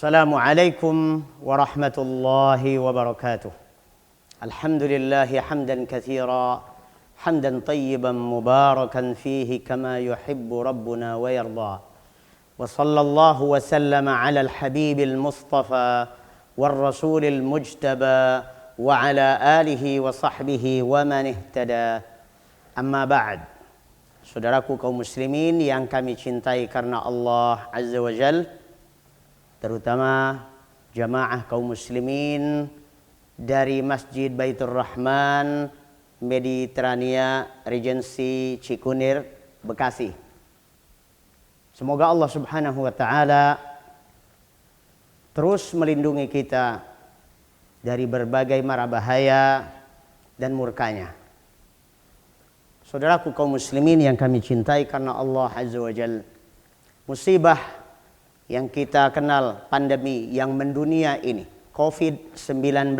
Assalamualaikum warahmatullahi wabarakatuh. Alhamdulillahi hamdan katsira, hamdan tayyiban mubarakan fihi kama yuhibbu rabbuna wa yarda. Wa sallallahu wa sallama ala al-habibil mustafa wal rasulil mujtaba wa ala alihi wa sahbihi wa man ihtada. Amma ba'd. Saudaraku kaum muslimin yang kami cintai karena Allah Azza wa Jalla, terutama jamaah kaum muslimin dari Masjid Baitur Rahman Mediterania Regency Cikunir, Bekasi. Semoga Allah Subhanahu wa taala terus melindungi kita dari berbagai mara bahaya dan murkanya. Saudaraku kaum muslimin yang kami cintai karena Allah Azza wa Jalla, musibah yang kita kenal, pandemi yang mendunia ini, COVID-19,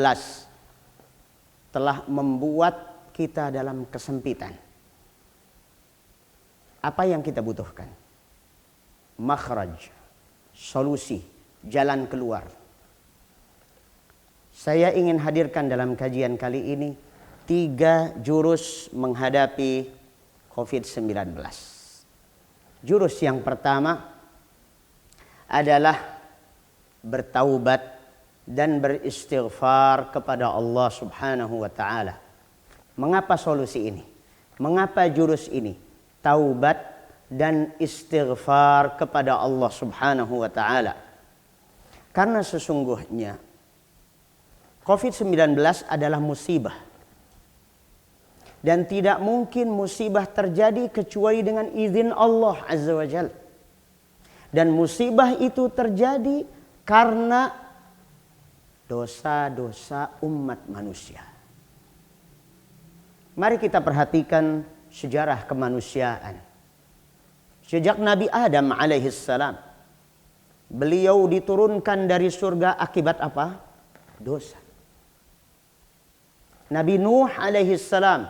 telah membuat kita dalam kesempitan. Apa yang kita butuhkan? Makhraj, solusi, jalan keluar. Saya ingin hadirkan dalam kajian kali ini 3 jurus menghadapi COVID-19. Jurus yang pertama adalah bertaubat dan beristighfar kepada Allah Subhanahu wa taala. Mengapa solusi ini? Mengapa jurus ini? Taubat dan istighfar kepada Allah Subhanahu wa taala. Karena sesungguhnya COVID-19 adalah musibah. Dan tidak mungkin musibah terjadi kecuali dengan izin Allah Azza wa Jalla. Dan musibah itu terjadi karena dosa-dosa umat manusia. Mari kita perhatikan sejarah kemanusiaan. Sejak Nabi Adam alaihissalam, beliau diturunkan dari surga akibat apa? Dosa. Nabi Nuh alaihissalam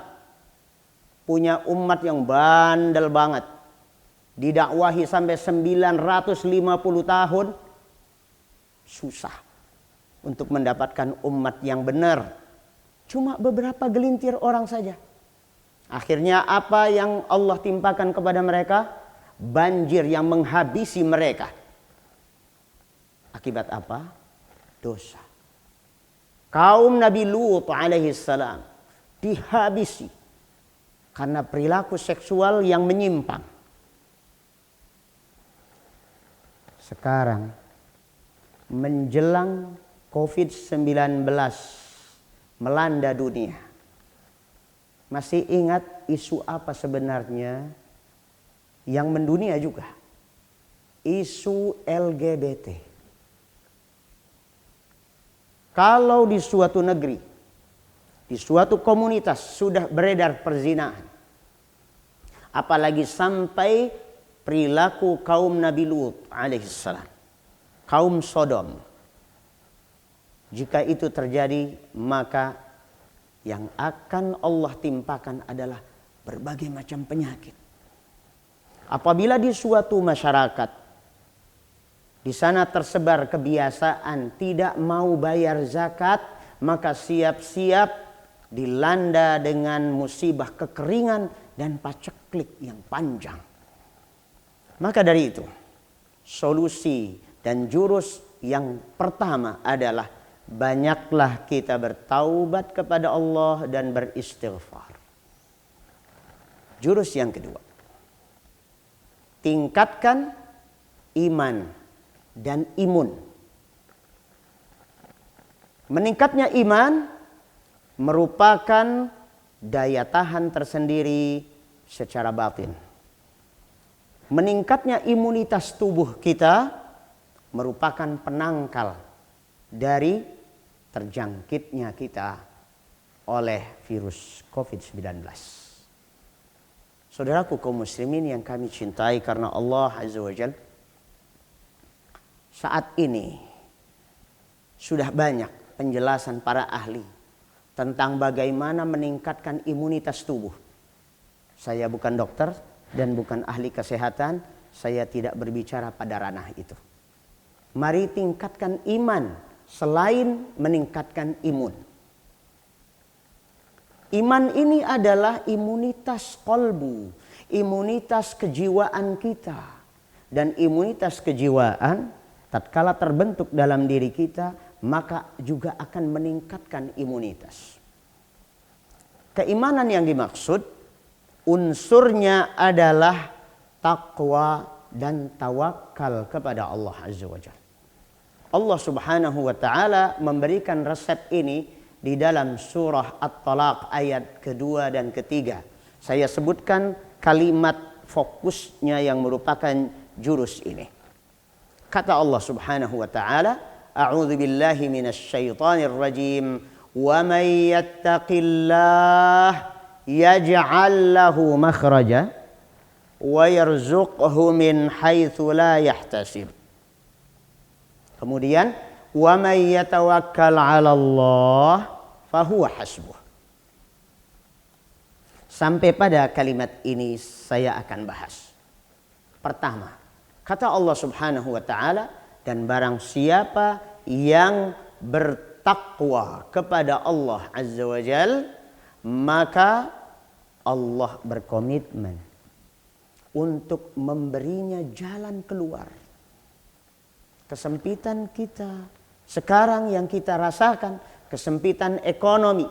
punya umat yang bandel banget. Didakwahi sampai 950 tahun, susah untuk mendapatkan umat yang benar. Cuma beberapa gelintir orang saja. Akhirnya apa yang Allah timpakan kepada mereka? Banjir yang menghabisi mereka. Akibat apa? Dosa. Kaum Nabi Lut alaihissalam dihabisi karena perilaku seksual yang menyimpang. Sekarang menjelang COVID-19 melanda dunia, masih ingat isu apa sebenarnya yang mendunia juga? Isu LGBT. Kalau di suatu negeri, di suatu komunitas sudah beredar perzinahan, apalagi sampai perilaku kaum Nabi Lut alaihissalam, kaum Sodom. Jika itu terjadi, maka yang akan Allah timpakan adalah berbagai macam penyakit. Apabila di suatu masyarakat, di sana tersebar kebiasaan tidak mau bayar zakat, maka siap-siap dilanda dengan musibah kekeringan dan paceklik yang panjang. Maka dari itu, solusi dan jurus yang pertama adalah banyaklah kita bertaubat kepada Allah dan beristighfar. Jurus yang kedua, tingkatkan iman dan imun. Meningkatnya iman merupakan daya tahan tersendiri secara batin. Meningkatnya imunitas tubuh kita merupakan penangkal dari terjangkitnya kita oleh virus COVID-19. Saudaraku kaum muslimin yang kami cintai karena Allah Azza wa Jalla, saat ini sudah banyak penjelasan para ahli tentang bagaimana meningkatkan imunitas tubuh. Saya bukan dokter dan bukan ahli kesehatan, saya tidak berbicara pada ranah itu. Mari tingkatkan iman selain meningkatkan imun. Iman ini adalah imunitas kolbu, imunitas kejiwaan kita. Dan imunitas kejiwaan tatkala terbentuk dalam diri kita, maka juga akan meningkatkan imunitas. Keimanan yang dimaksud unsurnya adalah takwa dan tawakal kepada Allah Azza wa Jalla. Allah Subhanahu wa taala memberikan resep ini di dalam surah At-Talaq ayat kedua dan ketiga. Saya sebutkan kalimat fokusnya yang merupakan jurus ini. Kata Allah Subhanahu wa taala, "A'udzu billahi minasy syaithanir rajim. Wa may yattaqillah yaj'al lahu makhraja wa yarzuqhu min haitsu la yahtasib." Kemudian, wa may yatawakkal 'ala Allah fahuwa hasbuh. Sampai pada kalimat ini saya akan bahas. Pertama, kata Allah Subhanahu wa taala, dan barang siapa yang bertakwa kepada Allah Azza wa Jal, maka Allah berkomitmen untuk memberinya jalan keluar. Kesempitan kita sekarang yang kita rasakan, kesempitan ekonomi,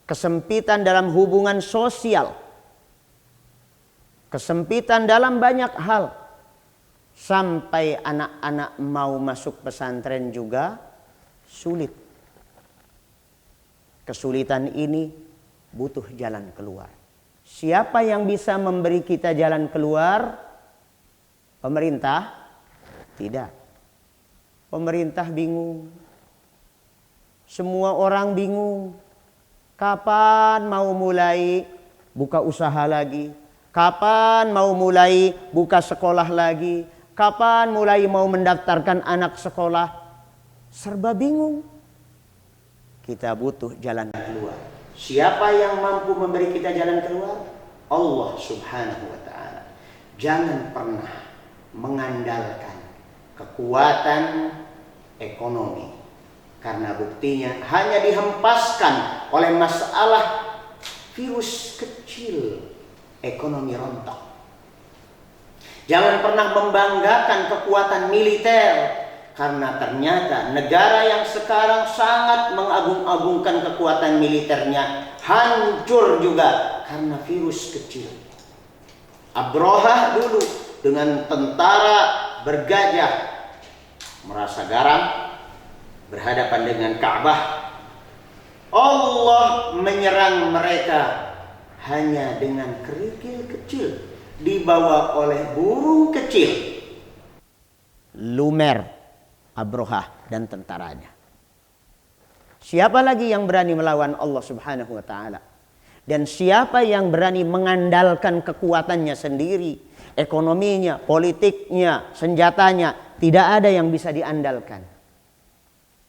kesempitan dalam hubungan sosial, kesempitan dalam banyak hal, sampai anak-anak mau masuk pesantren juga sulit. Kesulitan ini butuh jalan keluar. Siapa yang bisa memberi kita jalan keluar? Pemerintah? Tidak. Pemerintah bingung. Semua orang bingung. Kapan mau mulai buka usaha lagi? Kapan mau mulai buka sekolah lagi? Kapan mulai mau mendaftarkan anak sekolah? Serba bingung. Kita butuh jalan keluar. Siapa yang mampu memberi kita jalan keluar? Allah Subhanahu wa taala. Jangan pernah mengandalkan kekuatan ekonomi, karena buktinya hanya dihempaskan oleh masalah virus kecil, ekonomi rontok. Jangan pernah membanggakan kekuatan militer, karena ternyata negara yang sekarang sangat mengagung-agungkan kekuatan militernya hancur juga karena virus kecil. Abrahah dulu dengan tentara bergajah merasa garam berhadapan dengan Ka'bah. Allah menyerang mereka hanya dengan kerikil kecil dibawa oleh burung kecil. Lumer, Abrahah dan tentaranya. Siapa lagi yang berani melawan Allah Subhanahu wa taala? Dan siapa yang berani mengandalkan kekuatannya sendiri, ekonominya, politiknya, senjatanya? Tidak ada yang bisa diandalkan.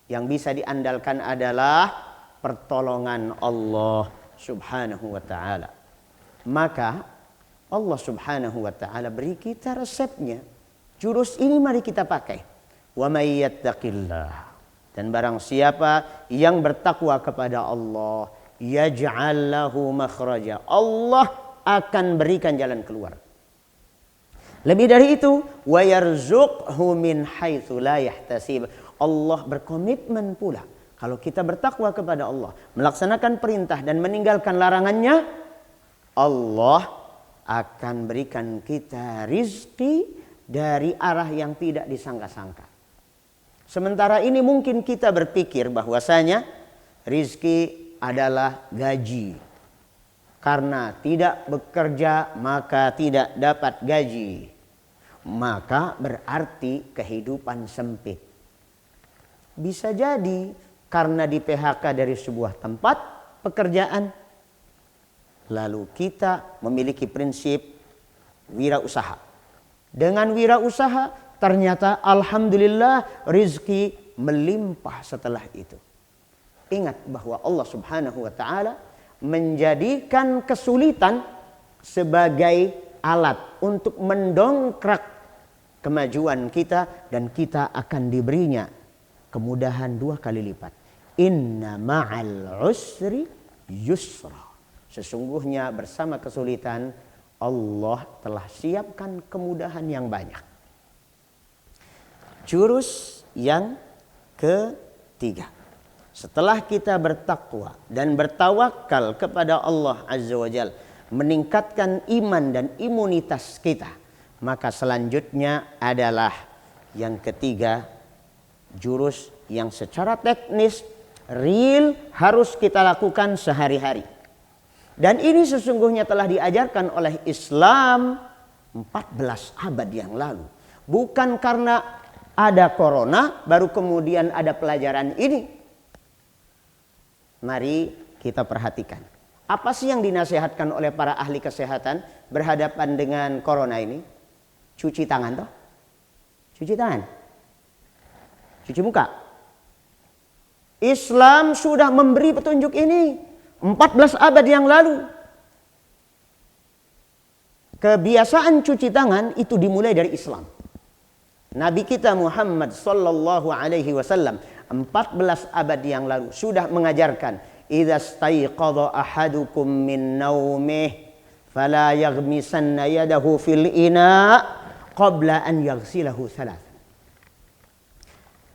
Yang bisa diandalkan adalah pertolongan Allah Subhanahu wa taala. Maka Allah Subhanahu wa taala beri kita resepnya. Jurus ini mari kita pakai. Wa may yattaqillah, dan barang siapa yang bertakwa kepada Allah, yaj'al lahu makhraja, Allah akan berikan jalan keluar. Lebih dari itu, wa yarzuqhu min haitsu la yahtasib. Allah berkomitmen pula, kalau kita bertakwa kepada Allah, melaksanakan perintah dan meninggalkan larangannya, Allah akan berikan kita rizki dari arah yang tidak disangka-sangka. Sementara ini mungkin kita berpikir bahwasanya rizki adalah gaji. Karena tidak bekerja maka tidak dapat gaji. Maka berarti kehidupan sempit. Bisa jadi karena di PHK dari sebuah tempat pekerjaan. Lalu kita memiliki prinsip wirausaha. Dengan wirausaha ternyata alhamdulillah rizki melimpah setelah itu. Ingat bahwa Allah Subhanahu wa taala menjadikan kesulitan sebagai alat untuk mendongkrak kemajuan kita dan kita akan diberinya kemudahan 2 kali lipat. Inna ma'al usri yusra. Sesungguhnya bersama kesulitan Allah telah siapkan kemudahan yang banyak. Jurus yang ketiga. Setelah kita bertakwa dan bertawakal kepada Allah Azza wa Jalla, meningkatkan iman dan imunitas kita, maka selanjutnya adalah yang ketiga, jurus yang secara teknis real harus kita lakukan sehari-hari. Dan ini sesungguhnya telah diajarkan oleh Islam 14 abad yang lalu. Bukan karena ada corona baru kemudian ada pelajaran ini. Mari kita perhatikan. Apa sih yang dinasihatkan oleh para ahli kesehatan berhadapan dengan corona ini? Cuci tangan toh? Cuci tangan. Cuci muka. Islam sudah memberi petunjuk ini 14 abad yang lalu. Kebiasaan cuci tangan itu dimulai dari Islam. Nabi kita Muhammad sallallahu alaihi wasallam 14 abad yang lalu sudah mengajarkan, idza staiqadha ahadukum min naumih fala yaghmisanna yadahu fil ina qabla an yaghsilahu thalath.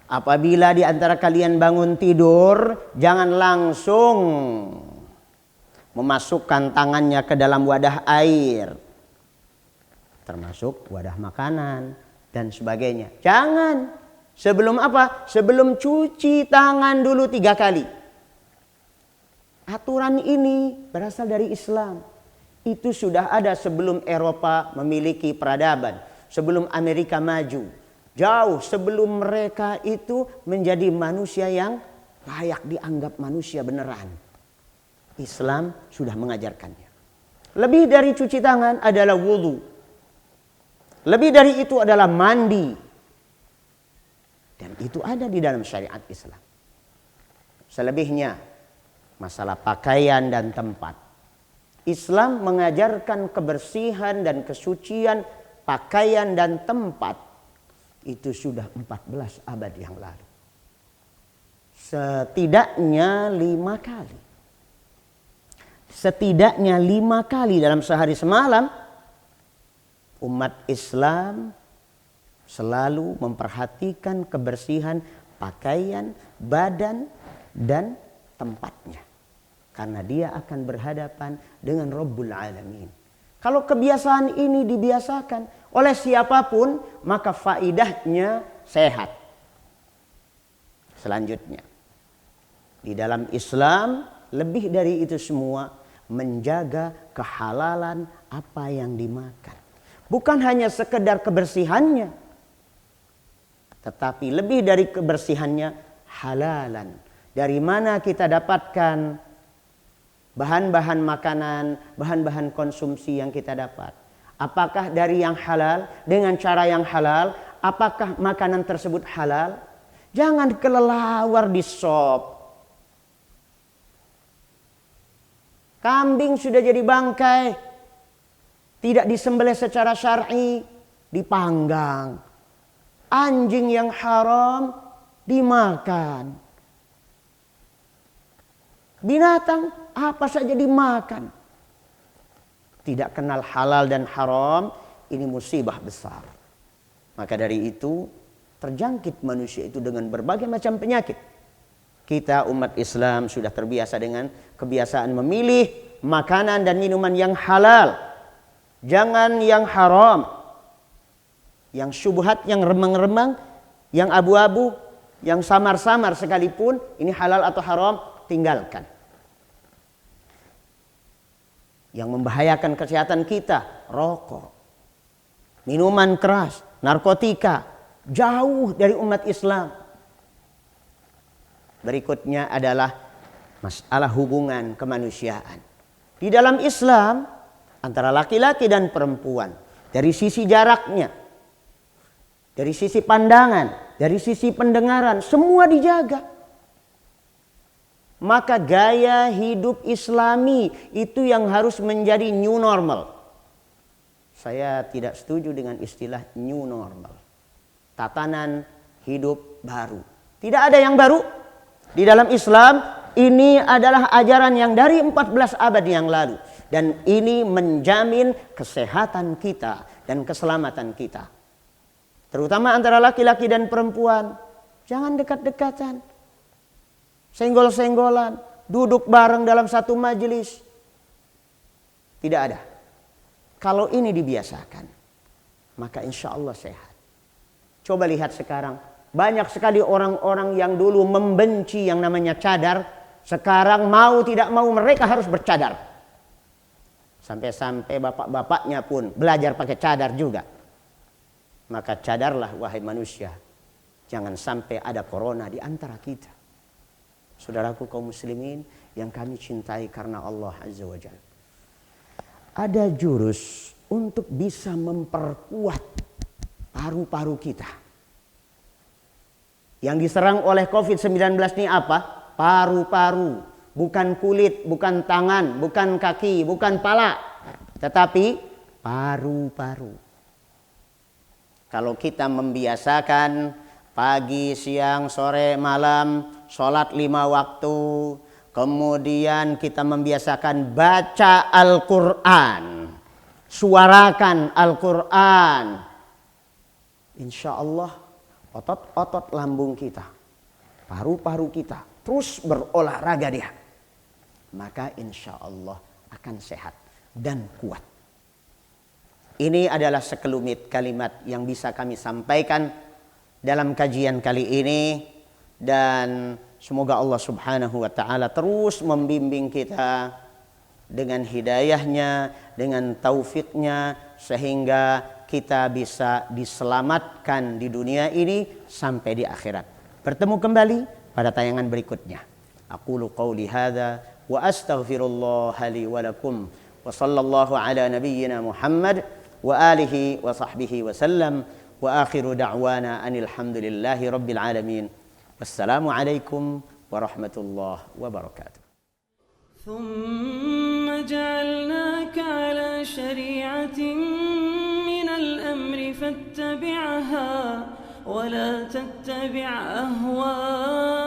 Apabila di antara kalian bangun tidur, jangan langsung memasukkan tangannya ke dalam wadah air, termasuk wadah makanan dan sebagainya. Jangan. Sebelum apa? Sebelum cuci tangan dulu 3 kali. Aturan ini berasal dari Islam. Itu sudah ada sebelum Eropa memiliki peradaban. Sebelum Amerika maju. Jauh sebelum mereka itu menjadi manusia yang layak dianggap manusia beneran. Islam sudah mengajarkannya. Lebih dari cuci tangan adalah wudu. Lebih dari itu adalah mandi. Dan itu ada di dalam syariat Islam. Selebihnya masalah pakaian dan tempat. Islam mengajarkan kebersihan dan kesucian pakaian dan tempat. Itu sudah 14 abad yang lalu. Setidaknya 5 kali. Setidaknya 5 kali dalam sehari semalam umat Islam selalu memperhatikan kebersihan pakaian, badan, dan tempatnya. Karena dia akan berhadapan dengan Rabbul Alamin. Kalau kebiasaan ini dibiasakan oleh siapapun, maka faidahnya sehat. Selanjutnya, di dalam Islam lebih dari itu semua menjaga kehalalan apa yang dimakan. Bukan hanya sekedar kebersihannya, tetapi lebih dari kebersihannya, halalan. Dari mana kita dapatkan bahan-bahan makanan, bahan-bahan konsumsi yang kita dapat? Apakah dari yang halal, dengan cara yang halal? Apakah makanan tersebut halal? Jangan kelelawar di sop. Kambing sudah jadi bangkai, tidak disembelih secara syar'i, dipanggang. Anjing yang haram dimakan. Binatang apa saja dimakan. Tidak kenal halal dan haram, ini musibah besar. Maka dari itu terjangkit manusia itu dengan berbagai macam penyakit. Kita umat Islam sudah terbiasa dengan kebiasaan memilih makanan dan minuman yang halal. Jangan yang haram. Yang syubhat, yang remang-remang, yang abu-abu, yang samar-samar sekalipun, ini halal atau haram, tinggalkan. Yang membahayakan kesehatan kita, rokok, minuman keras, narkotika, jauh dari umat Islam. Berikutnya adalah masalah hubungan kemanusiaan. Di dalam Islam, antara laki-laki dan perempuan, dari sisi jaraknya, dari sisi pandangan, dari sisi pendengaran, semua dijaga. Maka gaya hidup Islami itu yang harus menjadi new normal. Saya tidak setuju dengan istilah new normal. Tatanan hidup baru. Tidak ada yang baru. Di dalam Islam, ini adalah ajaran yang dari 14 abad yang lalu. Dan ini menjamin kesehatan kita dan keselamatan kita. Terutama antara laki-laki dan perempuan. Jangan dekat-dekatan. Senggol-senggolan. Duduk bareng dalam satu majelis. Tidak ada. Kalau ini dibiasakan, maka insya Allah sehat. Coba lihat sekarang. Banyak sekali orang-orang yang dulu membenci yang namanya cadar. Sekarang mau tidak mau mereka harus bercadar. Sampai-sampai bapak-bapaknya pun belajar pakai cadar juga. Maka cadarlah wahai manusia. Jangan sampai ada corona di antara kita. Saudaraku kaum muslimin yang kami cintai karena Allah Azza wa Jalla. Ada jurus untuk bisa memperkuat paru-paru kita. Yang diserang oleh COVID-19 ini apa? Paru-paru. Bukan kulit, bukan tangan, bukan kaki, bukan pala. Tetapi paru-paru. Kalau kita membiasakan pagi, siang, sore, malam, sholat 5 waktu. Kemudian kita membiasakan baca Al-Quran. Suarakan Al-Quran. Insya Allah otot-otot lambung kita, paru-paru kita terus berolahraga dia. Maka insya Allah akan sehat dan kuat. Ini adalah sekelumit kalimat yang bisa kami sampaikan dalam kajian kali ini. Dan semoga Allah subhanahu wa ta'ala terus membimbing kita dengan hidayahnya, dengan taufiknya, sehingga kita bisa diselamatkan di dunia ini sampai di akhirat. Bertemu kembali pada tayangan berikutnya. Aqulu qawli hadza wa astaghfirullah li wa lakum wa sallallahu ala nabiyyina Muhammad wa alihi wa sahbihi wa sallam wa akhiru da'wana anil hamdulillahi rabbil alamin. Wassalamualaikum warahmatullahi wabarakatuh. ثم جعلناك على شريعة من الأمر فاتبعها ولا تتبع أهواءهم